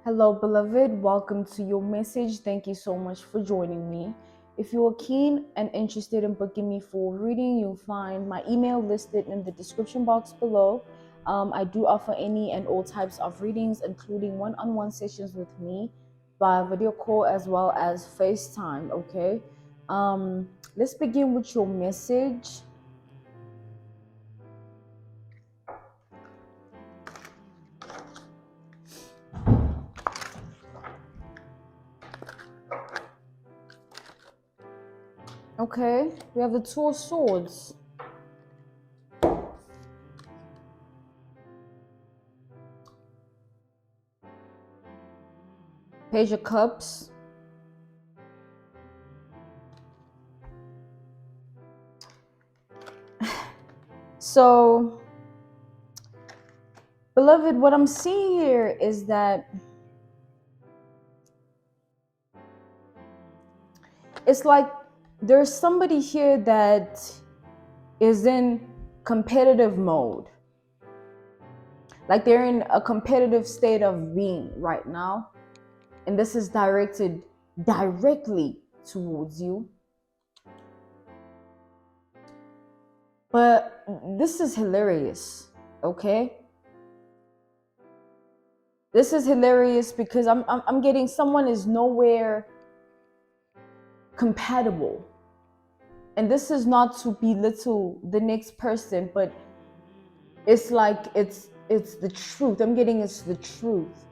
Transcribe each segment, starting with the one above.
Hello, beloved. Welcome to your message. Thank you so much for joining me. If you are keen and interested in booking me for a reading, you'll find my email listed in the description box below. I do offer any and all types of readings, including one-on-one sessions with me via video call as well as FaceTime. Okay. Let's begin with your message. Okay, we have the Two of Swords. Page of Cups. So, beloved, what I'm seeing here is that it's like there's somebody here that is in competitive mode. Like they're in a competitive state of being right now. And this is directed directly towards you. But this is hilarious, okay? This is hilarious because I'm getting someone is nowhere compatible. And this is not to belittle the next person, but it's like it's the truth. I'm getting it's the truth.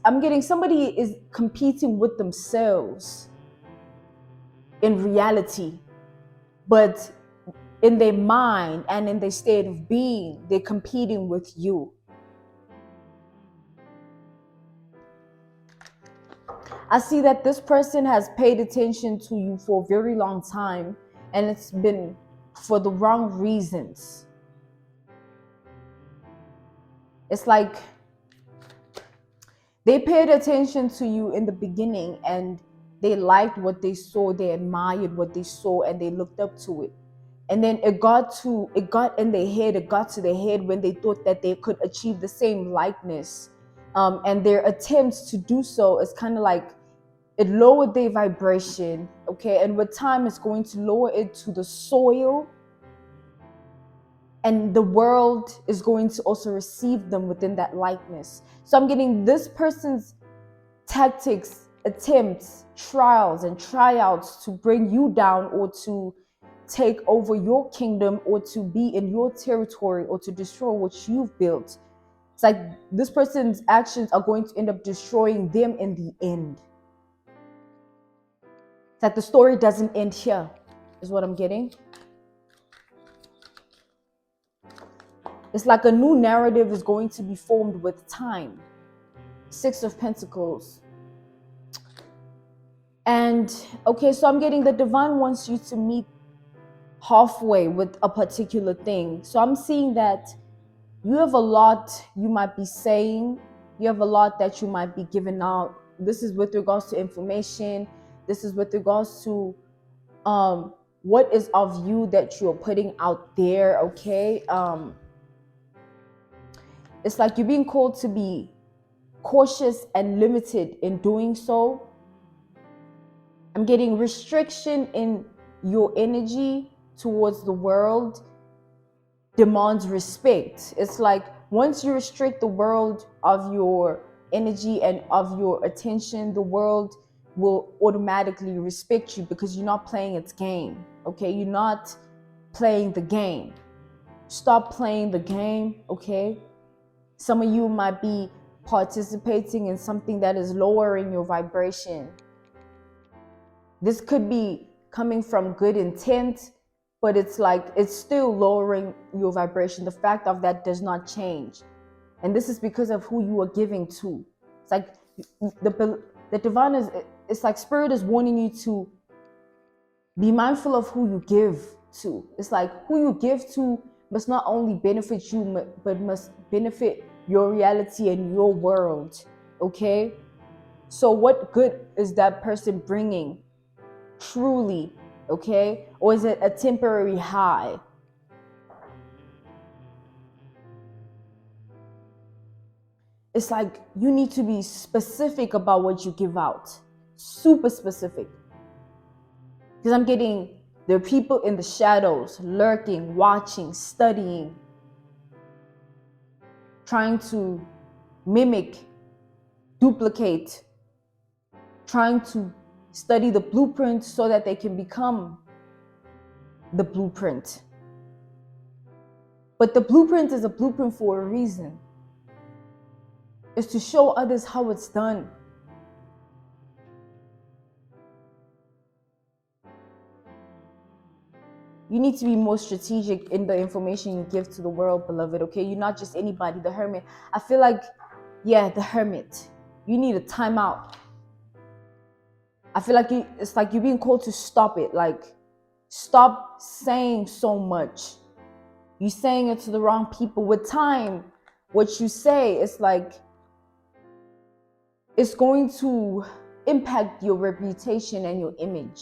I'm getting somebody is competing with themselves in reality, but in their mind and in their state of being, they're competing with you. I see that this person has paid attention to you for a very long time, and it's been for the wrong reasons. It's like they paid attention to you in the beginning and they liked what they saw, they admired what they saw, and they looked up to it. And then it got to their head when they thought that they could achieve the same likeness. And their attempts to do so is kind of like it lowered their vibration, okay? And with time, it's going to lower it to the soil. And the world is going to also receive them within that likeness. So I'm getting this person's tactics, attempts, trials, and tryouts to bring you down or to take over your kingdom or to be in your territory or to destroy what you've built. It's like this person's actions are going to end up destroying them in the end. It's like the story doesn't end here, is what I'm getting. It's like a new narrative is going to be formed with time. Six of Pentacles. And okay, so I'm getting the divine wants you to meet halfway with a particular thing. So I'm seeing that you have a lot you might be saying. You have a lot that you might be giving out. This is with regards to information. This is with regards to what is of you that you're putting out there, okay? It's like you're being called to be cautious and limited in doing so. I'm getting restriction in your energy towards the world demands respect. It's like once you restrict the world of your energy and of your attention, the world will automatically respect you because you're not playing its game, okay? You're not playing the game. Stop playing the game, okay? Some of you might be participating in something that is lowering your vibration. This could be coming from good intent, but it's like it's still lowering your vibration. The fact of that does not change. And this is because of who you are giving to. It's like the divine is, it's like spirit is warning you to be mindful of who you give to. It's like who you give to must not only benefit you, but must benefit your reality and your world, okay? So what good is that person bringing truly, okay? Or is it a temporary high? it's like you need to be specific about what you give out. Super specific. Because I'm getting, there are people in the shadows, lurking, watching, studying, trying to mimic, duplicate, trying to study the blueprint so that they can become the blueprint. But the blueprint is a blueprint for a reason. It's to show others how it's done. You need to be more strategic in the information you give to the world, beloved, okay? You're not just anybody, the hermit. I feel like, yeah, the hermit. You need a timeout. I feel like it's like you're being called to stop it. Like, stop saying so much. You're saying it to the wrong people. With time, what you say, it's like, it's going to impact your reputation and your image.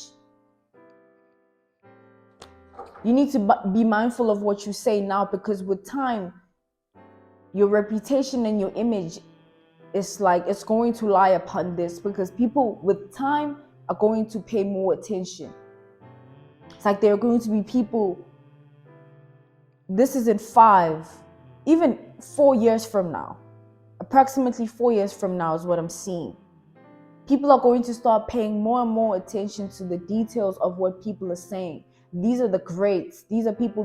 You need to be mindful of what you say now, because with time, your reputation and your image is like, it's going to lie upon this, because people with time are going to pay more attention. It's like there are going to be people, this is in 5, even 4 years from now, approximately 4 years from now is what I'm seeing. People are going to start paying more and more attention to the details of what people are saying. These are the greats. These are people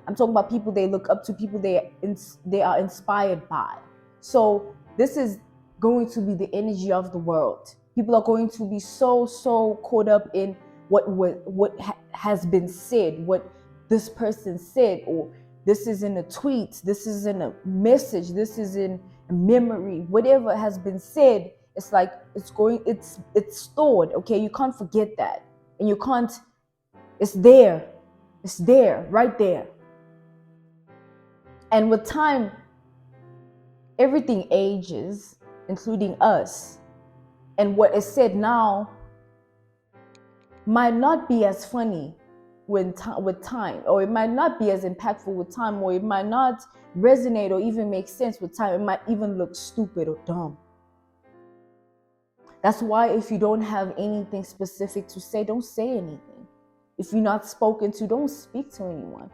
I'm talking about people they look up to, people they are inspired by. So this is going to be the energy of the world. People are going to be so caught up in what has been said, what this person said, or this is in a tweet, this is in a message, this is in a memory, whatever has been said. It's like it's stored, okay? You can't forget that. And you can't, it's there, right there. And with time, everything ages, including us. And what is said now might not be as funny with time, or it might not be as impactful with time, or it might not resonate or even make sense with time. It might even look stupid or dumb. That's why if you don't have anything specific to say, don't say anything. If you're not spoken to, don't speak to anyone.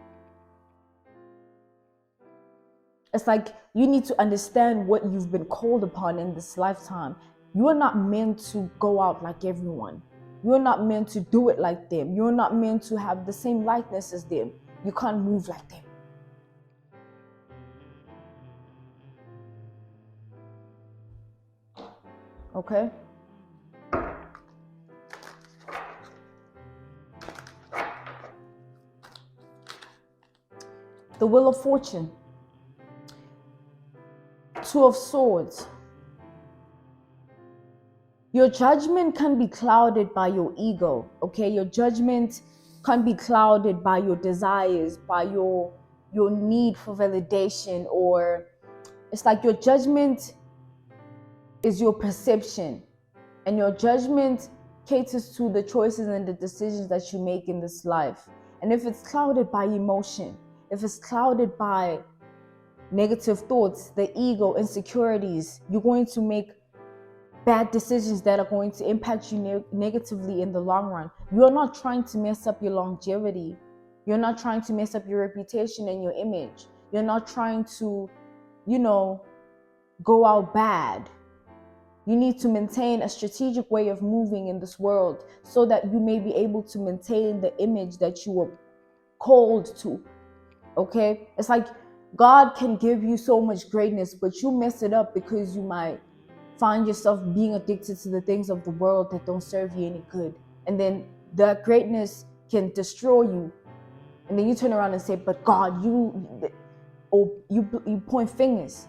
It's like you need to understand what you've been called upon in this lifetime. You are not meant to go out like everyone. You're not meant to do it like them. You're not meant to have the same likeness as them. You can't move like them. Okay? The Wheel of Fortune. 2 of Swords. Your judgment can be clouded by your ego, okay? Your judgment can be clouded by your desires, by your need for validation, or it's like your judgment is your perception, and your judgment caters to the choices and the decisions that you make in this life. And if it's clouded by emotion, if it's clouded by negative thoughts, the ego, insecurities, you're going to make bad decisions that are going to impact you negatively in the long run. You're not trying to mess up your longevity. You're not trying to mess up your reputation and your image. You're not trying to, go out bad. You need to maintain a strategic way of moving in this world so that you may be able to maintain the image that you were called to. Okay? It's like God can give you so much greatness, but you mess it up because you might find yourself being addicted to the things of the world that don't serve you any good. And then that greatness can destroy you. And then you turn around and say, but God, you point fingers.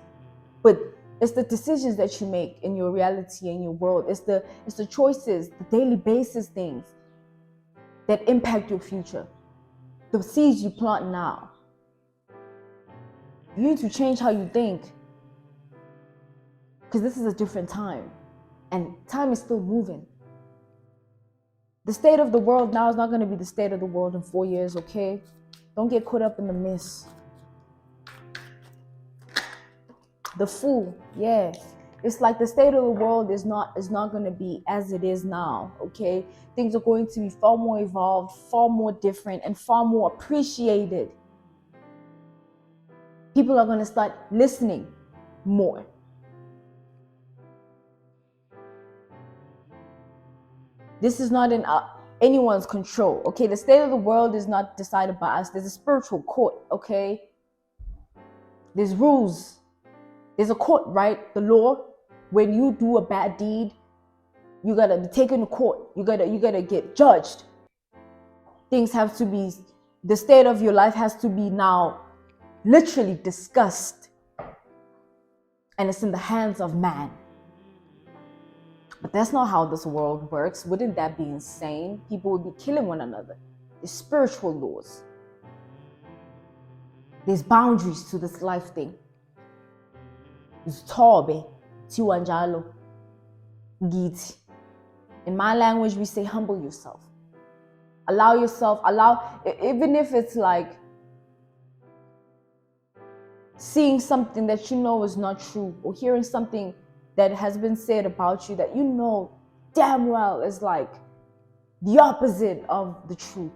But it's the decisions that you make in your reality and your world. It's the choices, the daily basis things that impact your future. The seeds you plant now. You need to change how you think. Because this is a different time. And time is still moving. The state of the world now is not going to be the state of the world in 4 years, okay? Don't get caught up in the mess. The Fool, yeah. It's like the state of the world is not going to be as it is now, okay? Things are going to be far more evolved, far more different, and far more appreciated. People are going to start listening more. This is not in anyone's control, okay? The state of the world is not decided by us. There's a spiritual court, okay? There's rules. There's a court, right? The law. When you do a bad deed, you gotta be taken to court. You gotta get judged. Things have to be, the state of your life has to be now literally discussed. And it's in the hands of man. But that's not how this world works. Wouldn't that be insane? People would be killing one another. There's spiritual laws. There's boundaries to this life thing. Tobe, tiwanjalo, giti. In my language, we say humble yourself. Allow yourself, even if it's like seeing something that you know is not true, or hearing something that has been said about you that you know damn well is like the opposite of the truth.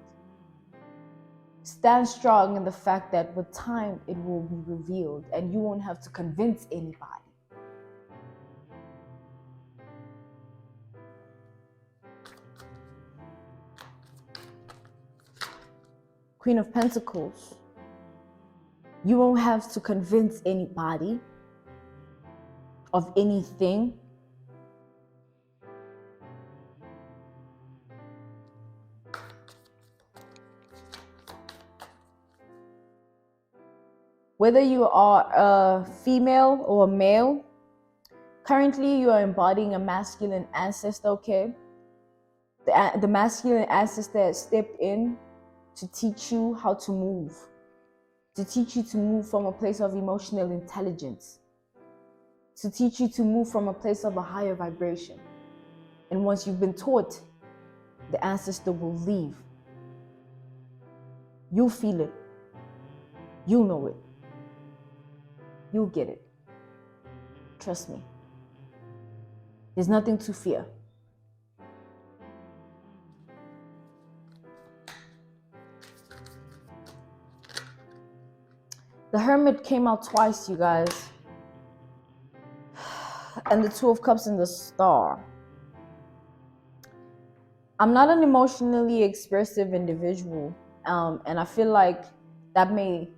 Stand strong in the fact that with time it will be revealed and you won't have to convince anybody. Queen of Pentacles. You won't have to convince anybody of anything. Whether you are a female or a male, currently you are embodying a masculine ancestor, okay? The masculine ancestor has stepped in to teach you how to move, to teach you to move from a place of emotional intelligence, to teach you to move from a place of a higher vibration. And once you've been taught, the ancestor will leave. You'll feel it. You'll know it. You'll get it. Trust me. There's nothing to fear. The Hermit came out twice, you guys. And the Two of Cups and the Star. I'm not an emotionally expressive individual. And I feel like that may,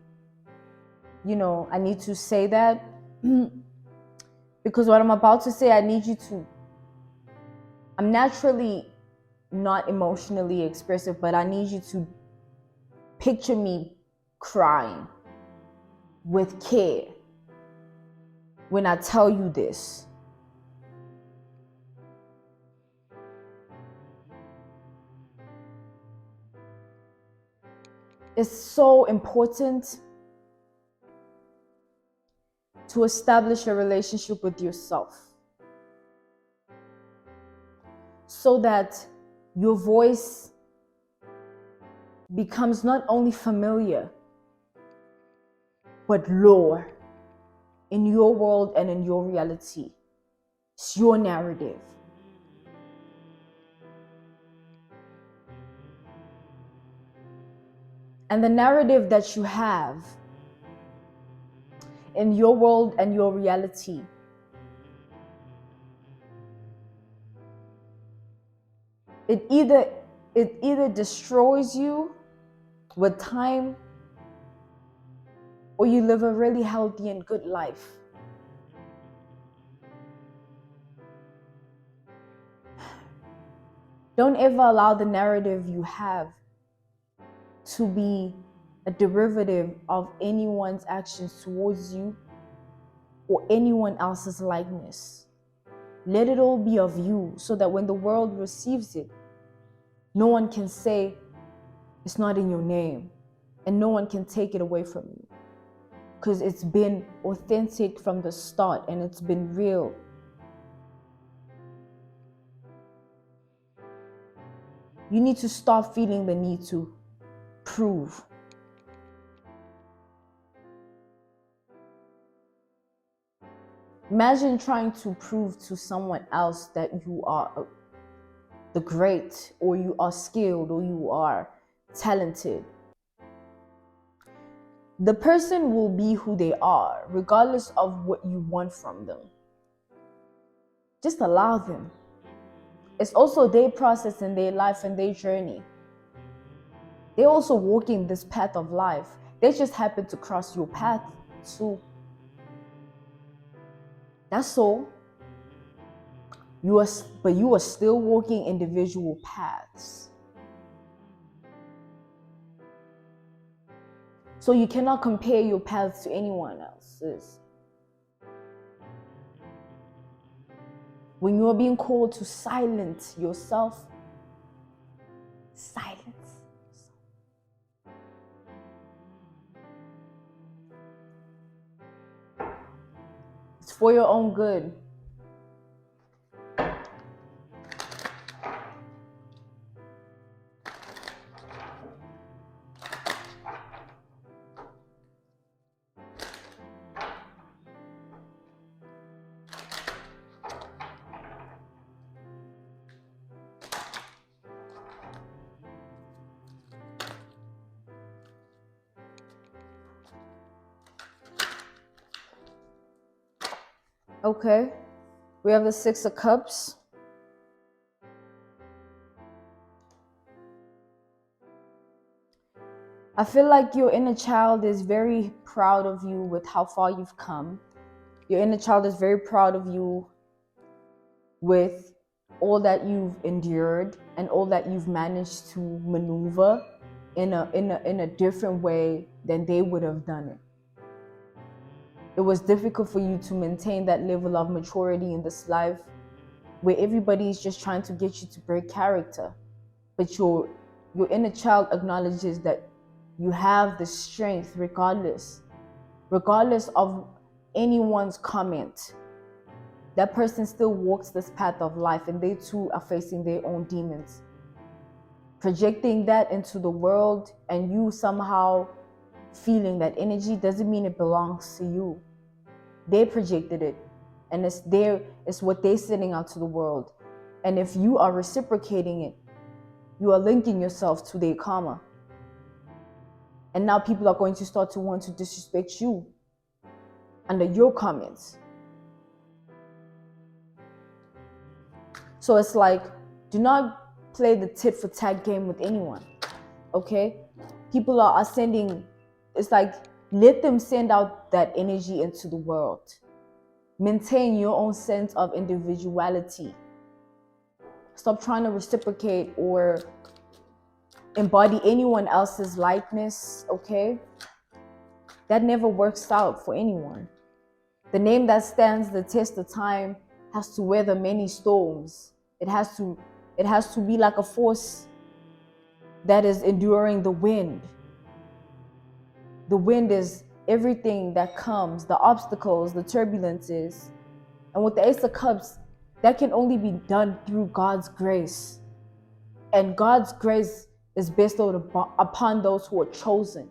I need to say that. Because what I'm about to say, I'm naturally not emotionally expressive, but I need you to picture me crying with care when I tell you this. It's so important to establish a relationship with yourself so that your voice becomes not only familiar, but law in your world and in your reality. It's your narrative. And the narrative that you have in your world and your reality it either destroys you with time, or you live a really healthy and good life. Don't ever allow the narrative you have to be a derivative of anyone's actions towards you or anyone else's likeness. Let it all be of you, so that when the world receives it, no one can say it's not in your name, and no one can take it away from you, because it's been authentic from the start and it's been real. You need to stop feeling the need to prove. Imagine trying to prove to someone else that you are the great, or you are skilled, or you are talented. The person will be who they are, regardless of what you want from them. Just allow them. It's also their process and their life and their journey. They're also walking this path of life. They just happen to cross your path too. That's all. But you are still walking individual paths. So you cannot compare your paths to anyone else's. When you are being called to silence yourself, silence. It's for your own good. Okay, we have the Six of Cups. I feel like your inner child is very proud of you with how far you've come. Your inner child is very proud of you with all that you've endured and all that you've managed to maneuver in a different way than they would have done it. It was difficult for you to maintain that level of maturity in this life where everybody is just trying to get you to break character. But your inner child acknowledges that you have the strength regardless of anyone's comment. That person still walks this path of life, and they too are facing their own demons. Projecting that into the world and you somehow feeling that energy doesn't mean it belongs to you. They projected it, and it's what they're sending out to the world. And if you are reciprocating it, you are linking yourself to their karma. And now people are going to start to want to disrespect you under your comments. So it's like, do not play the tit for tat game with anyone, okay? People are sending, it's like, let them send out that energy into the world. Maintain your own sense of individuality. Stop trying to reciprocate or embody anyone else's likeness, okay? That never works out for anyone. The name that stands the test of time has to weather many storms. It has to be like a force that is enduring the wind. The wind is everything that comes, the obstacles, the turbulences. And with the Ace of Cups, that can only be done through God's grace. And God's grace is bestowed upon those who are chosen.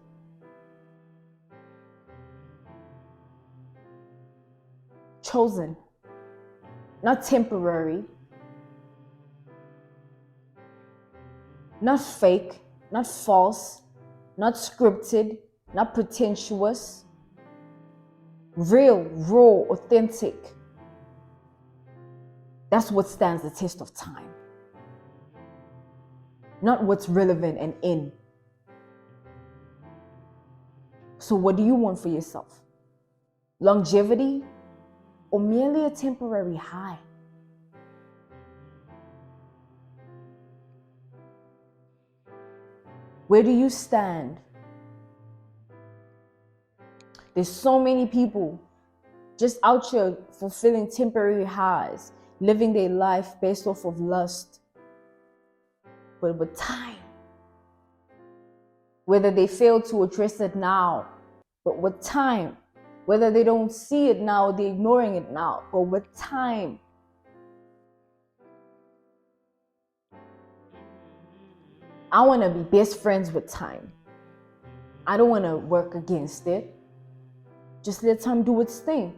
Chosen, not temporary, not fake, not false, not scripted, not pretentious. Real, raw, authentic. That's what stands the test of time. Not what's relevant and in. So what do you want for yourself? Longevity or merely a temporary high? Where do you stand? There's so many people just out here fulfilling temporary highs, living their life based off of lust. But with time, whether they fail to address it now, but with time, whether they don't see it now, they're ignoring it now, but with time, I want to be best friends with time. I don't want to work against it. Just let time do its thing.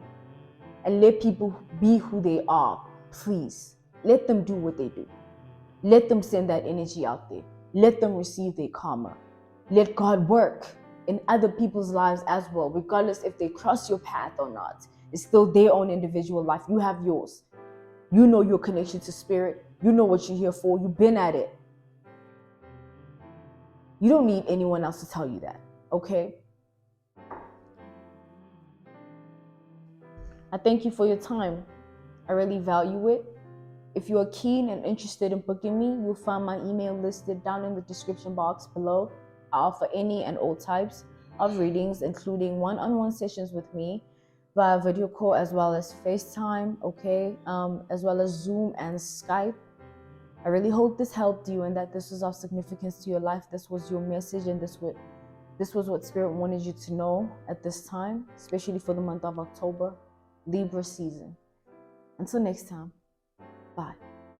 and let people be who they are. Please let them do what they do. Let them send that energy out there. Let them receive their karma. Let God work in other people's lives as well, regardless if they cross your path or not. It's still their own individual life. You have yours. You know your connection to spirit. You know what you're here for. You've been at it. You don't need anyone else to tell you that, okay? I thank you for your time. I really value it. If you are keen and interested in booking me, you'll find my email listed down in the description box below. I offer any and all types of readings, including one-on-one sessions with me via video call, as well as FaceTime, okay, as well as Zoom and Skype. I really hope this helped you and that this was of significance to your life. This was your message, and this was what Spirit wanted you to know at this time, especially for the month of October, Libra season. Until next time.